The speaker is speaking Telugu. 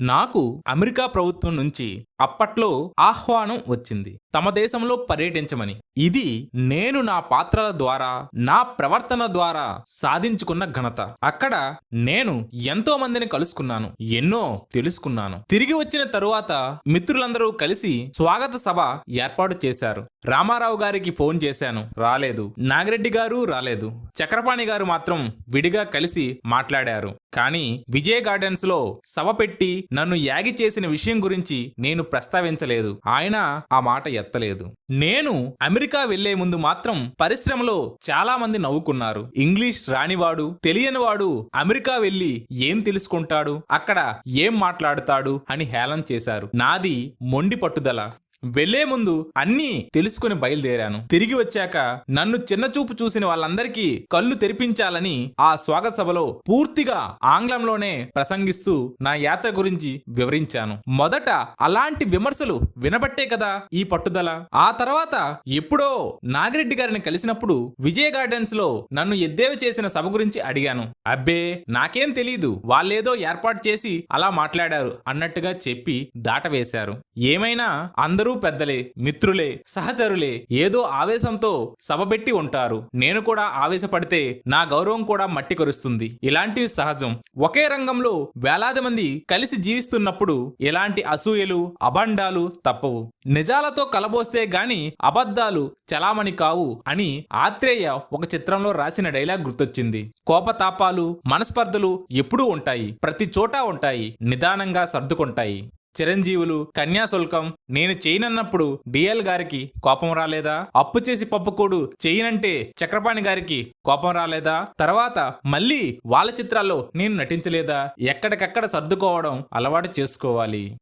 నాకు అమెరికా ప్రభుత్వం నుంచి అప్పట్లో ఆహ్వానం వచ్చింది తమ దేశంలో పర్యటించమని. ఇది నేను నా పాత్రల ద్వారా, నా ప్రవర్తన ద్వారా సాధించుకున్న ఘనత. అక్కడ నేను ఎంతో మందిని కలుసుకున్నాను, ఎన్నో తెలుసుకున్నాను. తిరిగి వచ్చిన తరువాత మిత్రులందరూ కలిసి స్వాగత సభ ఏర్పాటు చేశారు. రామారావు గారికి ఫోన్ చేశాను, రాలేదు. నాగిరెడ్డి గారు రాలేదు. చక్రపాణి గారు మాత్రం విడిగా కలిసి మాట్లాడారు. కానీ విజయ్ గార్డెన్స్ లో సభ పెట్టి నన్ను యాగి చేసిన విషయం గురించి నేను ప్రస్తావించలేదు. ఆయన ఆ మాట ఎత్తలేదు. నేను అమెరికా వెళ్లే ముందు మాత్రం పరిశ్రమలో చాలా మంది నవ్వుకున్నారు. ఇంగ్లీష్ రానివాడు, తెలియనివాడు అమెరికా వెళ్లి ఏం తెలుసుకుంటాడు, అక్కడ ఏం మాట్లాడుతాడు అని హేళన చేశారు. నాది మొండి పట్టుదల. వెళ్లే ముందు అన్నీ తెలుసుకుని బయలుదేరాను. తిరిగి వచ్చాక నన్ను చిన్నచూపు చూసిన వాళ్ళందరికీ కళ్ళు తెరిపించాలని ఆ స్వాగత సభలో పూర్తిగా ఆంగ్లంలోనే ప్రసంగిస్తూ నా యాత్ర గురించి వివరించాను. మొదట అలాంటి విమర్శలు వినబట్టే కదా ఈ పట్టుదల. ఆ తర్వాత ఎప్పుడో నాగిరెడ్డి గారిని కలిసినప్పుడు విజయ్ గార్డెన్స్ లో నన్ను ఎద్దేవి చేసిన సభ గురించి అడిగాను. అబ్బే నాకేం తెలీదు, వాళ్ళేదో ఏర్పాటు చేసి అలా మాట్లాడారు అన్నట్టుగా చెప్పి దాటవేశారు. ఏమైనా అందరూ పెద్దలే, మిత్రులే, సహచరులే. ఏదో ఆవేశంతో సభ పెట్టి ఉంటారు. నేను కూడా ఆవేశపడితే నా గౌరవం కూడా మట్టి కరుస్తుంది. ఇలాంటివి సహజం. ఒకే రంగంలో వేలాది మంది కలిసి జీవిస్తున్నప్పుడు ఇలాంటి అసూయలు, అబండాలు తప్పవు. నిజాలతో కలబోస్తే గాని అబద్ధాలు చలామణి కావు అని ఆత్రేయ ఒక చిత్రంలో రాసిన డైలాగ్ గుర్తొచ్చింది. కోపతాపాలు, మనస్పర్ధలు ఎప్పుడూ ఉంటాయి, ప్రతి చోటా ఉంటాయి, నిదానంగా సర్దుకుంటాయి. చిరంజీవులు, కన్యాశుల్కం నేను చేయనన్నప్పుడు డిఎల్ గారికి కోపం రాలేదా? అప్పు చేసి పప్పుకోడు చేయనంటే చక్రపాణి గారికి కోపం రాలేదా? తర్వాత మళ్ళీ వాళ్ళ చిత్రాల్లో నేను నటించలేదా? ఎక్కడికక్కడ సర్దుకోవడం అలవాటు చేసుకోవాలి.